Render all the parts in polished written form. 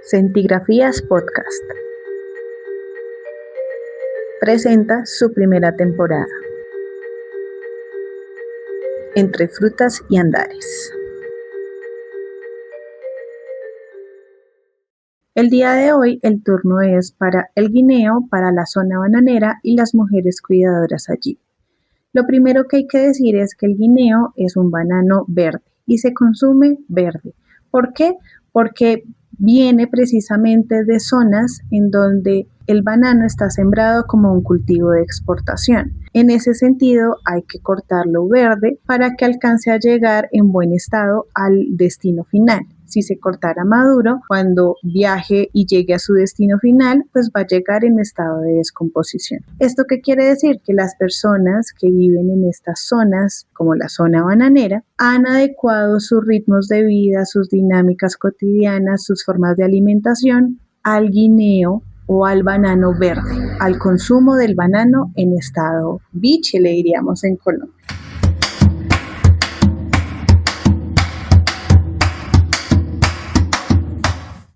Centigrafías Podcast presenta su primera temporada, Entre frutas y andares. El día de hoy el turno es para el guineo, para la zona bananera y las mujeres cuidadoras allí. Lo primero que hay que decir es que el guineo es un banano verde y se consume verde. ¿Por qué? Porque viene precisamente de zonas en donde el banano está sembrado como un cultivo de exportación. En ese sentido, hay que cortarlo verde para que alcance a llegar en buen estado al destino final. Si se cortara maduro, cuando viaje y llegue a su destino final, pues va a llegar en estado de descomposición. ¿Esto qué quiere decir? Que las personas que viven en estas zonas, como la zona bananera, han adecuado sus ritmos de vida, sus dinámicas cotidianas, sus formas de alimentación al guineo o al banano verde, al consumo del banano en estado biche, le diríamos en Colombia.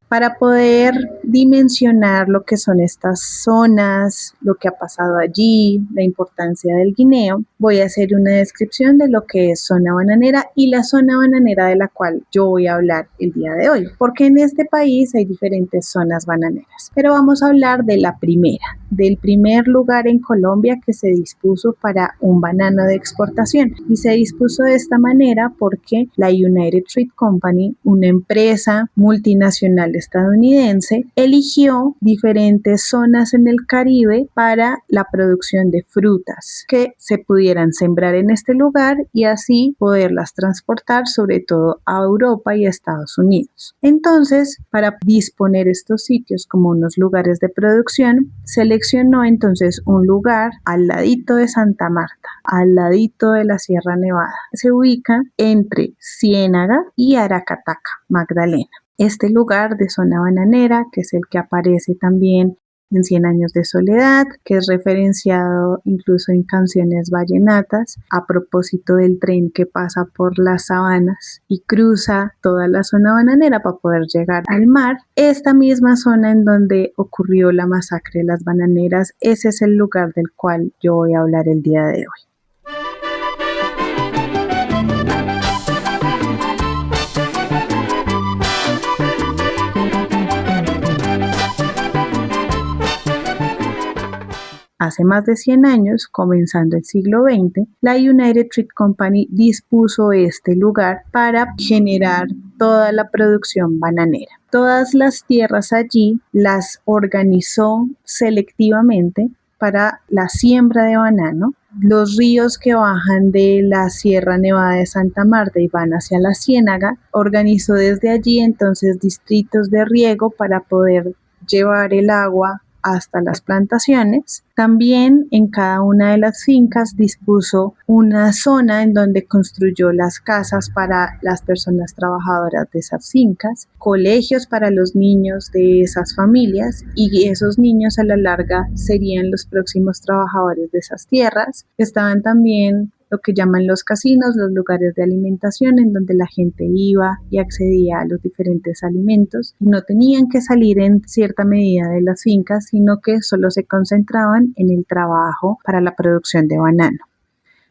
Para poder dimensionar lo que son estas zonas, lo que ha pasado allí, la importancia del guineo, voy a hacer una descripción de lo que es zona bananera y la zona bananera de la cual yo voy a hablar el día de hoy, porque en este país hay diferentes zonas bananeras, pero vamos a hablar de la primera, del primer lugar en Colombia que se dispuso para un banano de exportación, y se dispuso de esta manera porque la United Fruit Company, una empresa multinacional estadounidense, eligió diferentes zonas en el Caribe para la producción de frutas que se pudieran sembrar en este lugar y así poderlas transportar sobre todo a Europa y a Estados Unidos. Entonces, para disponer estos sitios como unos lugares de producción, seleccionó entonces un lugar al ladito de Santa Marta, al ladito de la Sierra Nevada. Se ubica entre Ciénaga y Aracataca, Magdalena. Este lugar de zona bananera, que es el que aparece también en 100 años de soledad, que es referenciado incluso en canciones vallenatas, a propósito del tren que pasa por las sabanas y cruza toda la zona bananera para poder llegar al mar. Esta misma zona en donde ocurrió la masacre de las bananeras, ese es el lugar del cual yo voy a hablar el día de hoy. Hace más de 100 años, comenzando el siglo XX, la United Fruit Company dispuso este lugar para generar toda la producción bananera. Todas las tierras allí las organizó selectivamente para la siembra de banano. Los ríos que bajan de la Sierra Nevada de Santa Marta y van hacia la Ciénaga, organizó desde allí entonces distritos de riego para poder llevar el agua hasta las plantaciones. También en cada una de las fincas dispuso una zona en donde construyó las casas para las personas trabajadoras de esas fincas, colegios para los niños de esas familias, y esos niños a la larga serían los próximos trabajadores de esas tierras. Estaban también lo que llaman los casinos, los lugares de alimentación en donde la gente iba y accedía a los diferentes alimentos y no tenían que salir en cierta medida de las fincas, sino que solo se concentraban en el trabajo para la producción de banano.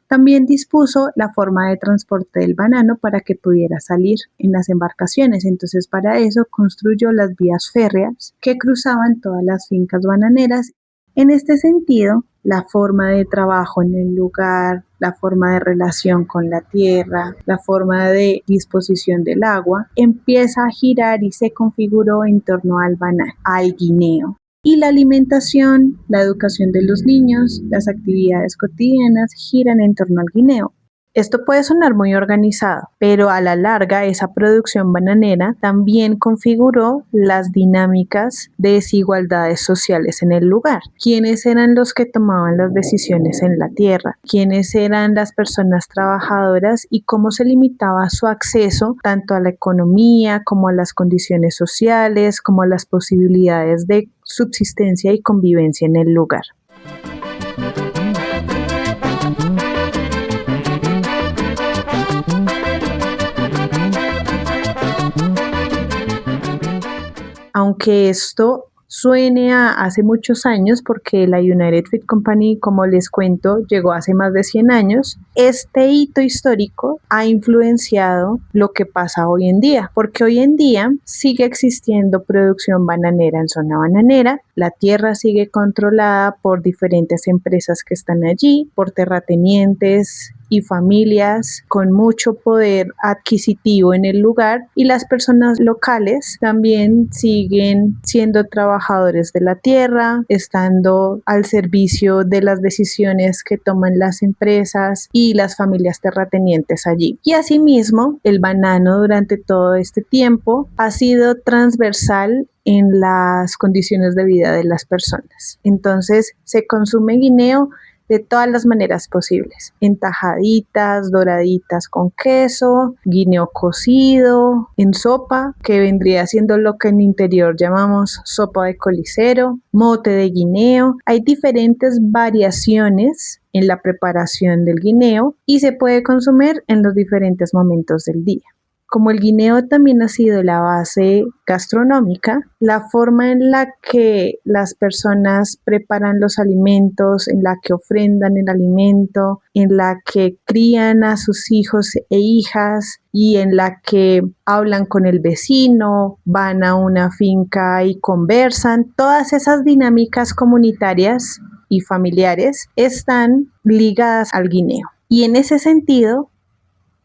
También dispuso la forma de transporte del banano para que pudiera salir en las embarcaciones. Entonces, para eso construyó las vías férreas que cruzaban todas las fincas bananeras. En este sentido, la forma de trabajo en el lugar, la forma de relación con la tierra, la forma de disposición del agua, empieza a girar y se configuró en torno al banano, al guineo. Y la alimentación, la educación de los niños, las actividades cotidianas giran en torno al guineo. Esto puede sonar muy organizado, pero a la larga esa producción bananera también configuró las dinámicas de desigualdades sociales en el lugar. ¿Quiénes eran los que tomaban las decisiones en la tierra? ¿Quiénes eran las personas trabajadoras y cómo se limitaba su acceso tanto a la economía como a las condiciones sociales, como a las posibilidades de subsistencia y convivencia en el lugar? aunque esto suene a hace muchos años, porque la United Fruit Company, como les cuento, llegó hace más de 100 años, este hito histórico ha influenciado lo que pasa hoy en día, porque hoy en día sigue existiendo producción bananera en zona bananera, la tierra sigue controlada por diferentes empresas que están allí, por terratenientes y familias con mucho poder adquisitivo en el lugar, y las personas locales también siguen siendo trabajadores de la tierra, estando al servicio de las decisiones que toman las empresas y las familias terratenientes allí. Y asimismo, el banano durante todo este tiempo ha sido transversal en las condiciones de vida de las personas. Entonces, se consume guineo de todas las maneras posibles, en tajaditas, doraditas con queso, guineo cocido, en sopa, que vendría siendo lo que en interior llamamos sopa de colicero, mote de guineo. Hay diferentes variaciones en la preparación del guineo y se puede consumir en los diferentes momentos del día. Como el guineo también ha sido la base gastronómica, la forma en la que las personas preparan los alimentos, en la que ofrendan el alimento, en la que crían a sus hijos e hijas y en la que hablan con el vecino, van a una finca y conversan, todas esas dinámicas comunitarias y familiares están ligadas al guineo. Y en ese sentido,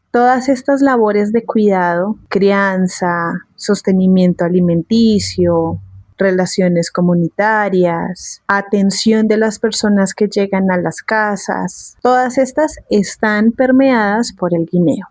todas estas labores de cuidado, crianza, sostenimiento alimenticio, relaciones comunitarias, atención de las personas que llegan a las casas, todas estas están permeadas por el guineo.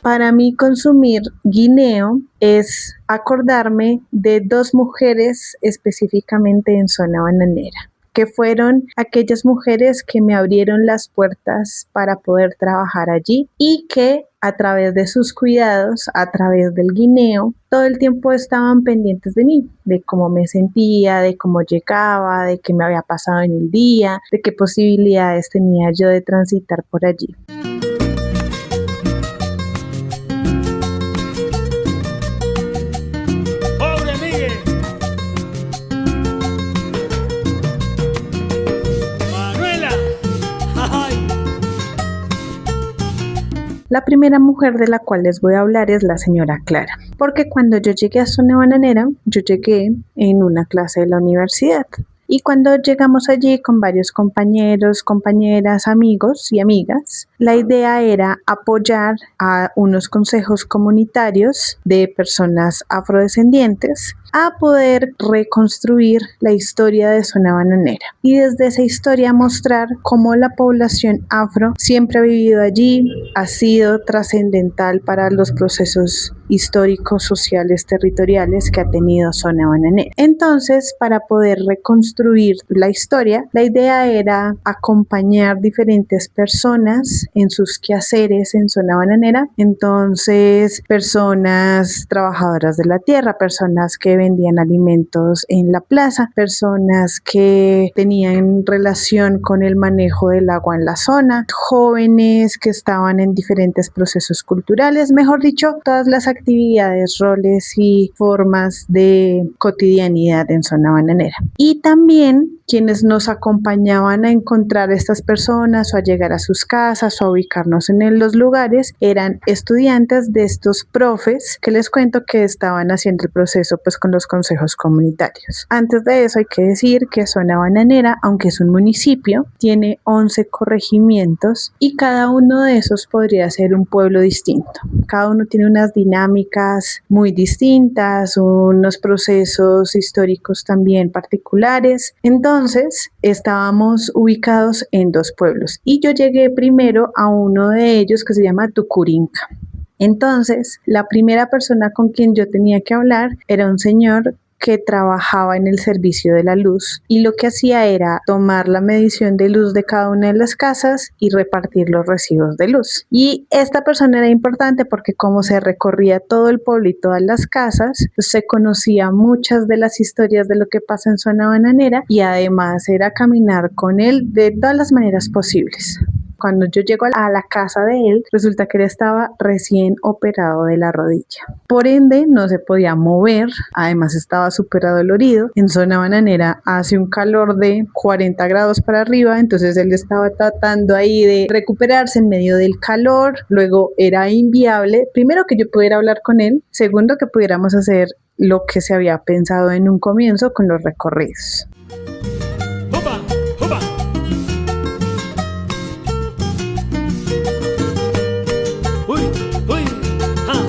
Para mí consumir guineo es acordarme de dos mujeres específicamente en zona bananera, que fueron aquellas mujeres que me abrieron las puertas para poder trabajar allí y que a través de sus cuidados, a través del guineo, todo el tiempo estaban pendientes de mí, de cómo me sentía, de cómo llegaba, de qué me había pasado en el día, de qué posibilidades tenía yo de transitar por allí. La primera mujer de la cual les voy a hablar es la señora Clara, porque cuando yo llegué a zona bananera, yo llegué en una clase de la universidad. Y cuando llegamos allí con varios compañeros, compañeras, amigos y amigas, la idea era apoyar a unos consejos comunitarios de personas afrodescendientes a poder reconstruir la historia de zona bananera y desde esa historia mostrar cómo la población afro siempre ha vivido allí, ha sido trascendental para los procesos históricos, sociales, territoriales que ha tenido zona bananera. Entonces, para poder reconstruir la historia, la idea era acompañar diferentes personas en sus quehaceres en zona bananera. Entonces, personas trabajadoras de la tierra, personas que vendían alimentos en la plaza, personas que tenían relación con el manejo del agua en la zona, jóvenes que estaban en diferentes procesos culturales, mejor dicho, todas las actividades, roles y formas de cotidianidad en zona bananera. Y también quienes nos acompañaban a encontrar a estas personas o a llegar a sus casas o a ubicarnos en los lugares eran estudiantes de estos profes que les cuento que estaban haciendo el proceso pues con los consejos comunitarios. Antes de eso hay que decir que zona bananera, aunque es un municipio, tiene 11 corregimientos y cada uno de esos podría ser un pueblo distinto. Cada uno tiene unas dinámicas muy distintas, unos procesos históricos también particulares. Entonces, estábamos ubicados en 2 pueblos y yo llegué primero a uno de ellos que se llama Tucurinca. Entonces, la primera persona con quien yo tenía que hablar era un señor que trabajaba en el servicio de la luz y lo que hacía era tomar la medición de luz de cada una de las casas y repartir los recibos de luz. Y esta persona era importante porque como se recorría todo el pueblo y todas las casas, pues se conocía muchas de las historias de lo que pasa en Zona Bananera y además era caminar con él de todas las maneras posibles. Cuando yo llego a la casa de él, resulta que él estaba recién operado de la rodilla. Por ende, no se podía mover, además estaba súper adolorido. En Zona Bananera hace un calor de 40 grados para arriba, entonces él estaba tratando ahí de recuperarse en medio del calor. Luego era inviable, primero que yo pudiera hablar con él, segundo que pudiéramos hacer lo que se había pensado en un comienzo con los recorridos. ¡Opa! ¡Opa! ¡Uy! ¡Uy! ¡Ah!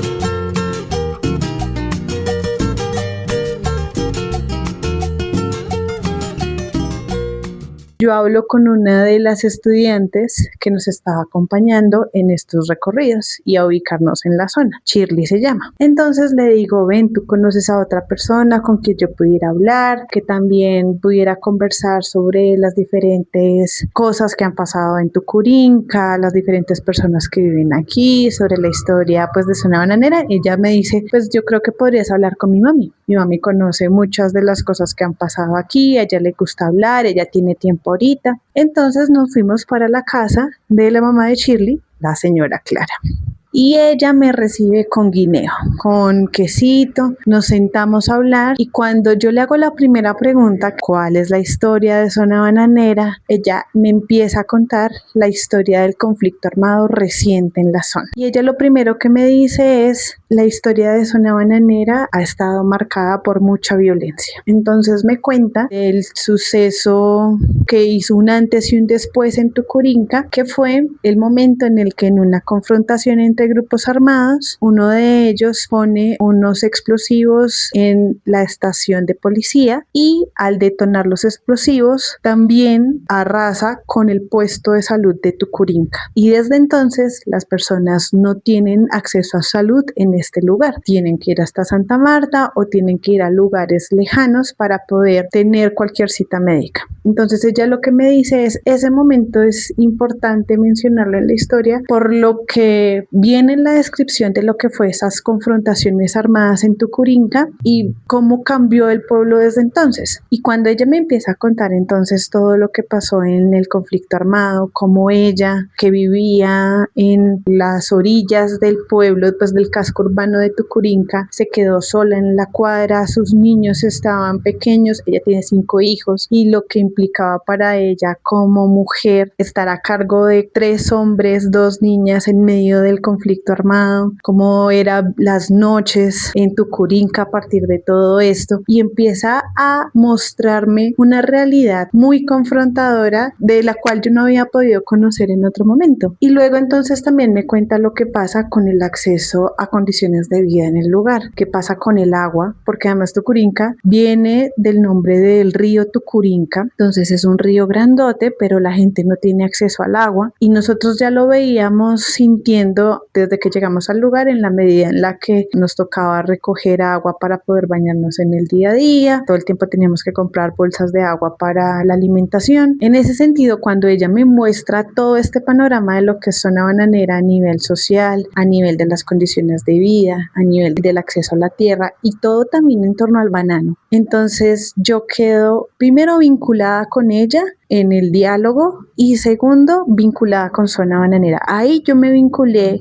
Yo hablo con una de las estudiantes que nos estaba acompañando en estos recorridos y a ubicarnos en la zona. Shirley se llama. Entonces le digo, ven, tú conoces a otra persona con quien yo pudiera hablar, que también pudiera conversar sobre las diferentes cosas que han pasado en Tucurinca, las diferentes personas que viven aquí, sobre la historia pues de Zona Bananera. Ella me dice, pues yo creo que podrías hablar con mi mami. Mi mami conoce muchas de las cosas que han pasado aquí, a ella le gusta hablar, ella tiene tiempo ahorita. Entonces nos fuimos para la casa de la mamá de Shirley, la señora Clara. Y ella me recibe con guineo, con quesito, nos sentamos a hablar y cuando yo le hago la primera pregunta, ¿cuál es la historia de Zona Bananera? Ella me empieza a contar la historia del conflicto armado reciente en la zona. Y ella lo primero que me dice es, la historia de Zona Bananera ha estado marcada por mucha violencia. Entonces me cuenta del suceso que hizo un antes y un después en Tucurinca, que fue el momento en el que en una confrontación entre grupos armados, uno de ellos pone unos explosivos en la estación de policía y al detonar los explosivos también arrasa con el puesto de salud de Tucurinca. Y desde entonces las personas no tienen acceso a salud en este lugar. Tienen que ir hasta Santa Marta o tienen que ir a lugares lejanos para poder tener cualquier cita médica. Entonces ella lo que me dice es, ese momento es importante mencionarlo en la historia por lo que viene en la descripción de lo que fue esas confrontaciones armadas en Tucurinca y cómo cambió el pueblo desde entonces. Y cuando ella me empieza a contar entonces todo lo que pasó en el conflicto armado, como ella que vivía en las orillas del pueblo, pues del casco urbano de Tucurinca, se quedó sola en la cuadra, sus niños estaban pequeños, ella tiene 5 hijos y lo que implicaba para ella como mujer estar a cargo de 3 hombres, 2 niñas en medio del conflicto armado, cómo eran las noches en Tucurinca a partir de todo esto y empieza a mostrarme una realidad muy confrontadora de la cual yo no había podido conocer en otro momento. Y luego entonces también me cuenta lo que pasa con el acceso a condiciones de vida en el lugar, qué pasa con el agua, porque además Tucurinca viene del nombre del río Tucurinca, entonces es un río grandote, pero la gente no tiene acceso al agua y nosotros ya lo veíamos sintiendo desde que llegamos al lugar en la medida en la que nos tocaba recoger agua para poder bañarnos en el día a día, todo el tiempo teníamos que comprar bolsas de agua para la alimentación. En ese sentido, cuando ella me muestra todo este panorama de lo que es Zona Bananera a nivel social, a nivel de las condiciones de vida, a nivel del acceso a la tierra y todo también en torno al banano, entonces yo quedo primero vinculada con ella en el diálogo y segundo vinculada con Zona Bananera. Ahí yo me vinculé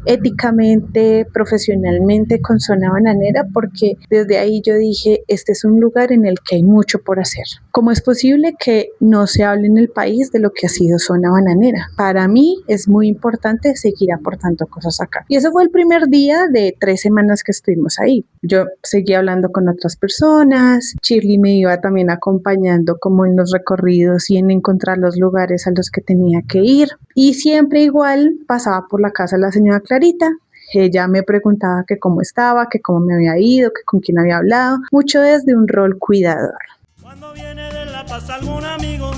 éticamente, profesionalmente con Zona Bananera porque desde ahí yo dije, este es un lugar en el que hay mucho por hacer. ¿Cómo es posible que no se hable en el país de lo que ha sido Zona Bananera? Para mí es muy importante seguir aportando cosas acá. Y eso fue el primer día de 3 semanas que estuvimos ahí. Yo seguí hablando con otras personas, Shirley me iba también acompañando como en los recorridos y en encontrar los lugares a los que tenía que ir. Y siempre igual pasaba por la casa de la señora Clarita. Ella me preguntaba que cómo estaba, que cómo me había ido, que con quién había hablado, mucho desde un rol cuidador. Cuando viene de La Paz algún amigo,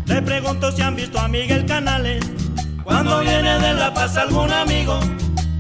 le pregunto si han visto a Miguel Canales. Cuando viene de La Paz algún amigo,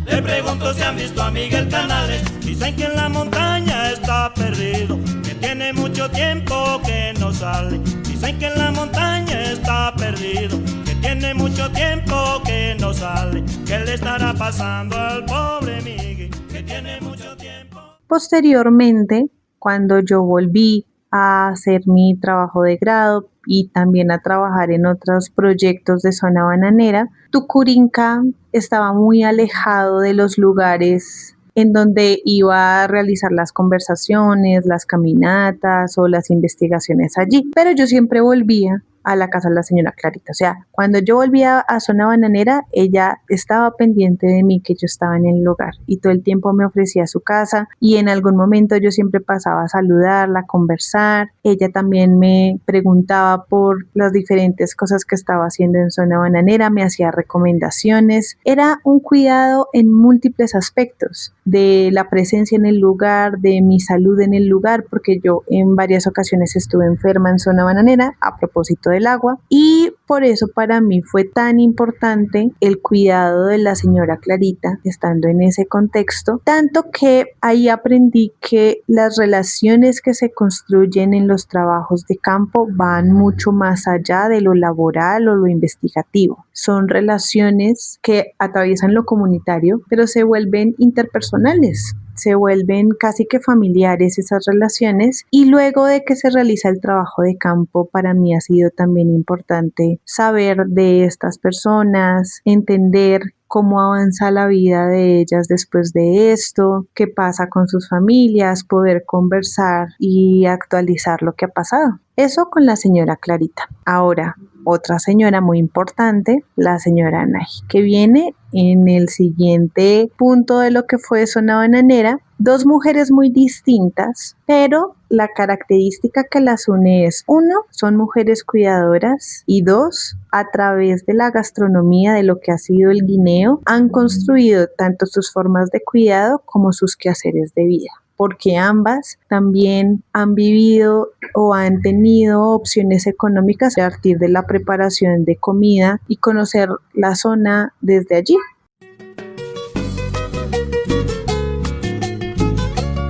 le pregunto si han visto a Miguel Canales. Dice Dicen que en la montaña está perdido, que tiene mucho tiempo que no sale. Dicen que en la montaña está perdido, que tiene mucho tiempo que no sale. ¿Qué le estará pasando al pobre Miguel, que tiene mucho tiempo? Posteriormente, cuando yo volví a hacer mi trabajo de grado y también a trabajar en otros proyectos de zona bananera, Tucurinca estaba muy alejado de los lugares en donde iba a realizar las conversaciones, las caminatas o las investigaciones allí. Pero yo siempre volvía a la casa de la señora Clarita. O sea, cuando yo volvía a zona bananera, ella estaba pendiente de mí, que yo estaba en el lugar, y todo el tiempo me ofrecía su casa, y en algún momento yo siempre pasaba a saludarla, a conversar. Ella también me preguntaba por las diferentes cosas que estaba haciendo en zona bananera, me hacía recomendaciones. Era un cuidado en múltiples aspectos, de la presencia en el lugar, de mi salud en el lugar, porque yo en varias ocasiones estuve enferma en zona bananera a propósito del agua, y por eso para mí fue tan importante el cuidado de la señora Clarita estando en ese contexto, tanto que ahí aprendí que las relaciones que se construyen en los trabajos de campo van mucho más allá de lo laboral o lo investigativo. Son relaciones que atraviesan lo comunitario, pero se vuelven interpersonales. Se vuelven casi que familiares esas relaciones, y luego de que se realiza el trabajo de campo, para mí ha sido también importante saber de estas personas, entender cómo avanza la vida de ellas después de esto, qué pasa con sus familias, poder conversar y actualizar lo que ha pasado. Eso con la señora Clarita. Ahora, otra señora muy importante, la señora Anahi, que viene en el siguiente punto de lo que fue zona bananera. Dos mujeres muy distintas, pero la característica que las une es: uno, son mujeres cuidadoras, y dos, a través de la gastronomía, de lo que ha sido el guineo, han construido tanto sus formas de cuidado como sus quehaceres de vida, porque ambas también han vivido o han tenido opciones económicas a partir de la preparación de comida y conocer la zona desde allí.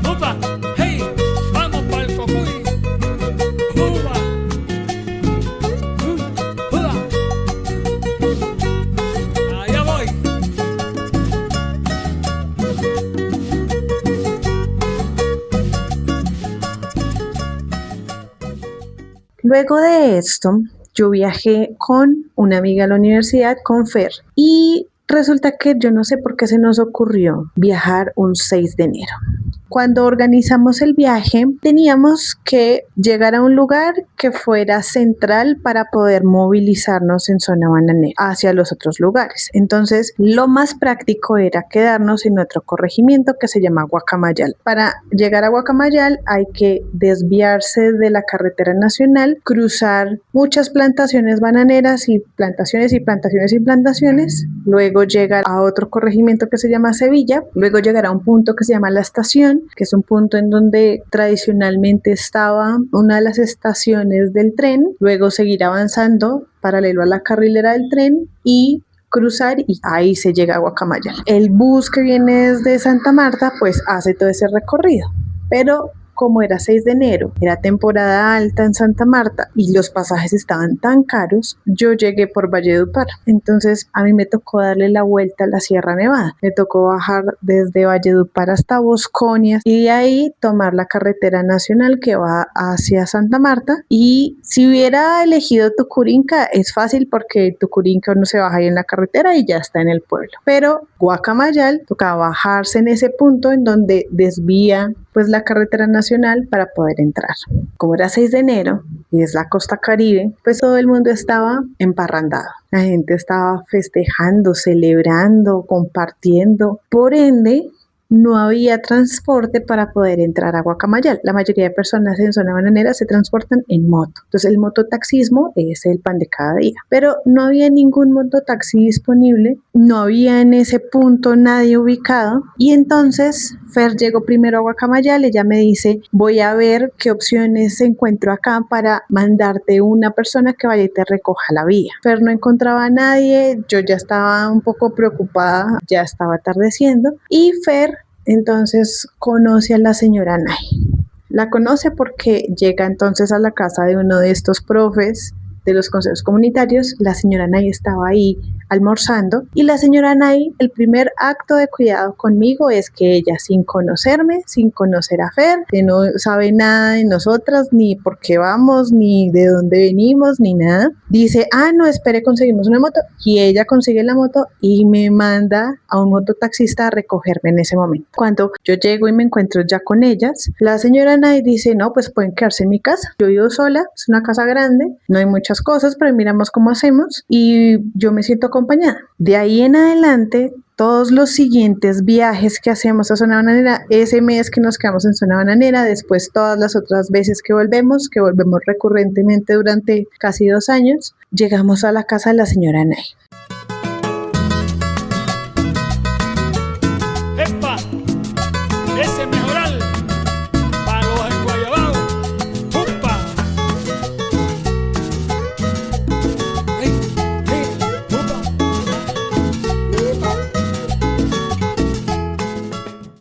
¡Opa! ¡Hey! ¡Vamos pa'l Cocuy! ¡Uva! ¡Uva! ¡Allá voy! Luego de esto, yo viajé con una amiga a la universidad, con Fer, y resulta que yo no sé por qué se nos ocurrió viajar un 6 de enero. Cuando organizamos el viaje, teníamos que llegar a un lugar que fuera central para poder movilizarnos en zona bananera hacia los otros lugares. Entonces, lo más práctico era quedarnos en otro corregimiento que se llama Guacamayal. Para llegar a Guacamayal hay que desviarse de la carretera nacional, cruzar muchas plantaciones bananeras y plantaciones y plantaciones y plantaciones, luego llegar a otro corregimiento que se llama Sevilla, luego llegar a un punto que se llama La Estación, que es un punto en donde tradicionalmente estaba una de las estaciones del tren, luego seguir avanzando paralelo a la carrilera del tren y cruzar, y ahí se llega a Guacamayal. El bus que viene desde Santa Marta pues hace todo ese recorrido, pero como era 6 de enero, era temporada alta en Santa Marta y los pasajes estaban tan caros, yo llegué por Valledupar. Entonces a mí me tocó darle la vuelta a la Sierra Nevada. Me tocó bajar desde Valledupar hasta Bosconia y de ahí tomar la carretera nacional que va hacia Santa Marta. Y si hubiera elegido Tucurinca, es fácil porque Tucurinca uno se baja ahí en la carretera y ya está en el pueblo. Pero Guacamayal tocaba bajarse en ese punto en donde desvía pues la carretera nacional para poder entrar. Como era 6 de enero y es la costa Caribe, pues todo el mundo estaba emparrandado. La gente estaba festejando, celebrando, compartiendo. Por ende, no había transporte para poder entrar a Guacamayal. La mayoría de personas en zona bananera se transportan en moto. Entonces el mototaxismo es el pan de cada día. Pero no había ningún mototaxi disponible, no había en ese punto nadie ubicado. Y entonces Fer llegó primero a Guacamayal. Ella me dice: voy a ver qué opciones encuentro acá para mandarte una persona que vaya y te recoja la vía. Fer no encontraba a nadie, yo ya estaba un poco preocupada, ya estaba atardeciendo, y Fer entonces conoce a la señora Nay. La conoce porque llega entonces a la casa de uno de estos profes de los consejos comunitarios. La señora Nay estaba ahí almorzando y la señora Nay, el primer acto de cuidado conmigo es que ella, sin conocerme, sin conocer a Fer, que no sabe nada de nosotras, ni por qué vamos, ni de dónde venimos, ni nada, dice, no, espere, conseguimos una moto, y ella consigue la moto y me manda a un mototaxista a recogerme en ese momento. Cuando yo llego y me encuentro ya con ellas, la señora Nay dice, no, pues pueden quedarse en mi casa, yo vivo sola, es una casa grande, no hay muchas cosas, pero miramos cómo hacemos y yo me siento acompañada. De ahí en adelante, todos los siguientes viajes que hacemos a Zona Bananera, ese mes que nos quedamos en Zona Bananera, después todas las otras veces que volvemos recurrentemente durante casi 2 años, llegamos a la casa de la señora Nay. ¡Epa! Ese mejoral para los enguayabados. ¡Pumpa! ¡Ey! ¡Pumpa!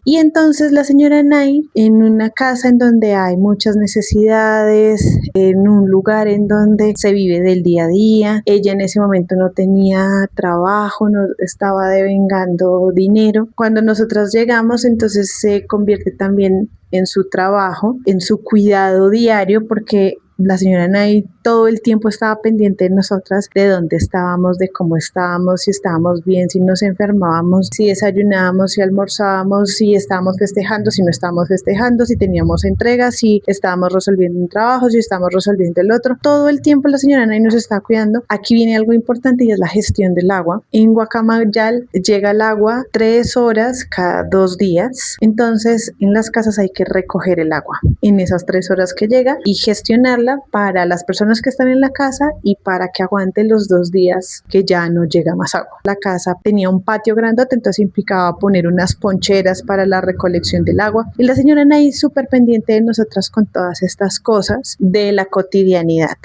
Y entonces la señora Nay, en una casa en donde hay muchas necesidades, en un lugar en donde se vive del día a día, ella en ese momento no tenía trabajo, no estaba devengando dinero. Cuando nosotras llegamos, entonces se convierte también en su trabajo, en su cuidado diario, porque la señora Nay todo el tiempo estaba pendiente de nosotras, de dónde estábamos, de cómo estábamos, si estábamos bien, si nos enfermábamos, si desayunábamos, si almorzábamos, si estábamos festejando, si no estábamos festejando, si teníamos entregas, si estábamos resolviendo un trabajo, si estábamos resolviendo el otro. Todo el tiempo la señora Nay nos está cuidando. Aquí viene algo importante y es la gestión del agua. En Guacamayal llega el agua 3 horas cada 2 días. Entonces en las casas hay que recoger el agua en esas 3 horas que llega y gestionarla para las personas que están en la casa y para que aguante los 2 días que ya no llega más agua. La casa tenía un patio grandote, entonces implicaba poner unas poncheras para la recolección del agua y la señora Nay súper pendiente de nosotras con todas estas cosas de la cotidianidad.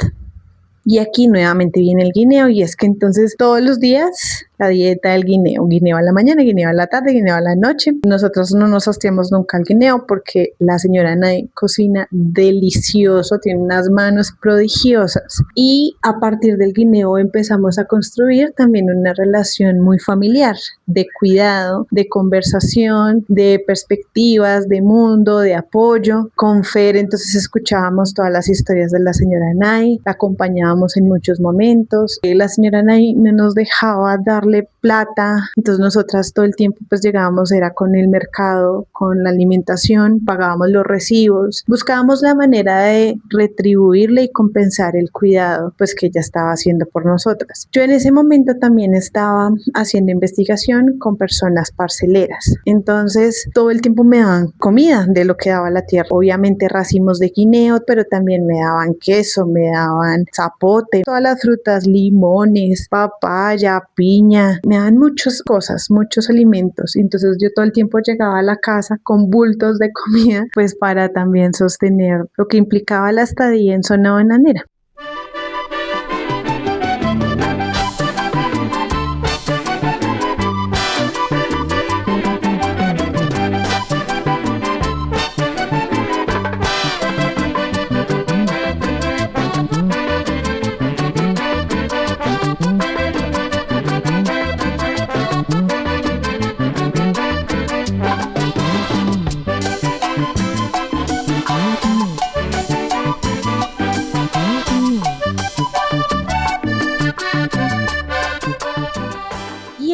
Y aquí nuevamente viene el guineo y es que entonces todos los días la dieta del guineo, guineo a la mañana, guineo a la tarde, guineo a la noche. Nosotros no nos hastiamos nunca al guineo porque la señora Nay cocina delicioso, tiene unas manos prodigiosas y a partir del guineo empezamos a construir también una relación muy familiar, de cuidado, de conversación, de perspectivas, de mundo, de apoyo. Con Fer entonces escuchábamos todas las historias de la señora Nay, la acompañábamos en muchos momentos. La señora Nay no nos dejaba darle plata, entonces nosotras todo el tiempo pues llegábamos, era con el mercado, con la alimentación, pagábamos los recibos, buscábamos la manera de retribuirle y compensar el cuidado pues que ella estaba haciendo por nosotras. Yo en ese momento también estaba haciendo investigación con personas parceleras, entonces todo el tiempo me daban comida de lo que daba la tierra, obviamente racimos de guineo, pero también me daban queso, me daban zapote, todas las frutas, limones, papaya, piña, me daban muchas cosas, muchos alimentos. Entonces yo todo el tiempo llegaba a la casa con bultos de comida, pues para también sostener lo que implicaba la estadía en Zona Bananera.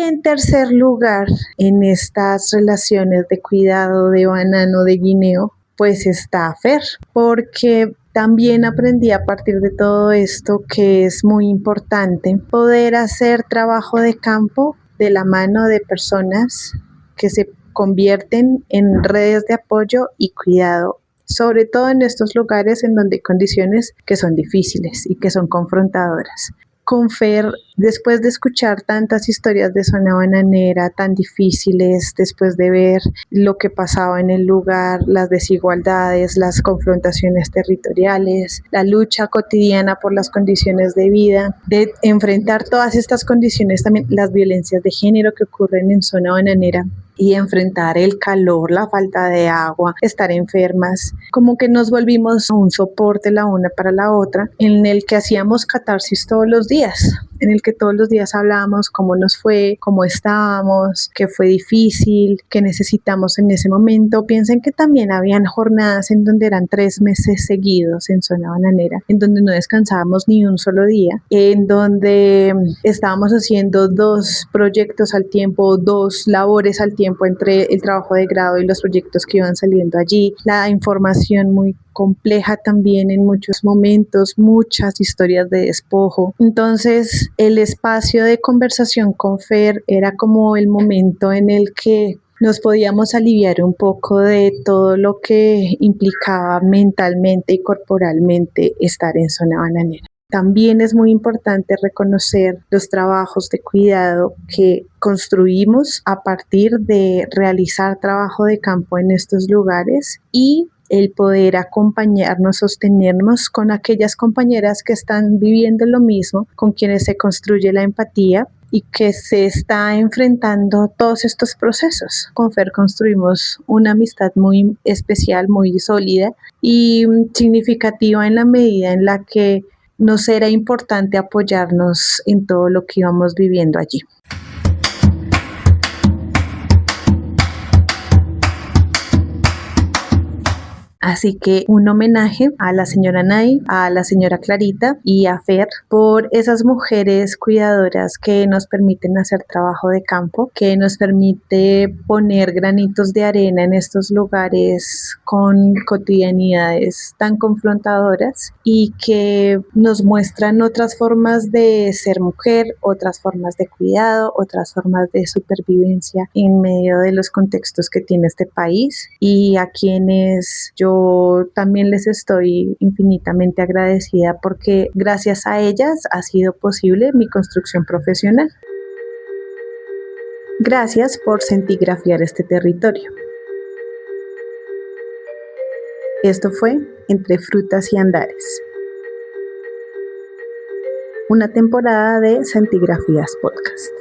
En tercer lugar, en estas relaciones de cuidado de banano, de guineo, pues está Fer, porque también aprendí a partir de todo esto que es muy importante poder hacer trabajo de campo de la mano de personas que se convierten en redes de apoyo y cuidado, sobre todo en estos lugares en donde hay condiciones que son difíciles y que son confrontadoras. Con Fer, después de escuchar tantas historias de Zona Bananera tan difíciles, después de ver lo que pasaba en el lugar, las desigualdades, las confrontaciones territoriales, la lucha cotidiana por las condiciones de vida, de enfrentar todas estas condiciones, también las violencias de género que ocurren en Zona Bananera, y enfrentar el calor, la falta de agua, estar enfermas, como que nos volvimos un soporte la una para la otra, en el que hacíamos catarsis todos los días, en el que todos los días hablábamos cómo nos fue, cómo estábamos, qué fue difícil, qué necesitamos en ese momento. Piensen que también habían jornadas en donde eran 3 meses seguidos en Zona Bananera, en donde no descansábamos ni un solo día, en donde estábamos haciendo 2 proyectos al tiempo, 2 labores al tiempo entre el trabajo de grado y los proyectos que iban saliendo allí, la información muy compleja también en muchos momentos, muchas historias de despojo. Entonces, el espacio de conversación con Fer era como el momento en el que nos podíamos aliviar un poco de todo lo que implicaba mentalmente y corporalmente estar en Zona Bananera. También es muy importante reconocer los trabajos de cuidado que construimos a partir de realizar trabajo de campo en estos lugares y el poder acompañarnos, sostenernos con aquellas compañeras que están viviendo lo mismo, con quienes se construye la empatía y que se está enfrentando todos estos procesos. Con Fer construimos una amistad muy especial, muy sólida y significativa en la medida en la que nos era importante apoyarnos en todo lo que íbamos viviendo allí. Así que un homenaje a la señora Nay, a la señora Clarita y a Fer por esas mujeres cuidadoras que nos permiten hacer trabajo de campo, que nos permite poner granitos de arena en estos lugares con cotidianidades tan confrontadoras y que nos muestran otras formas de ser mujer, otras formas de cuidado, otras formas de supervivencia en medio de los contextos que tiene este país, y a quienes yo también les estoy infinitamente agradecida porque gracias a ellas ha sido posible mi construcción profesional. Gracias por centigrafiar este territorio. Esto fue Entre Frutas y Andares, una temporada de Centigrafías Podcast.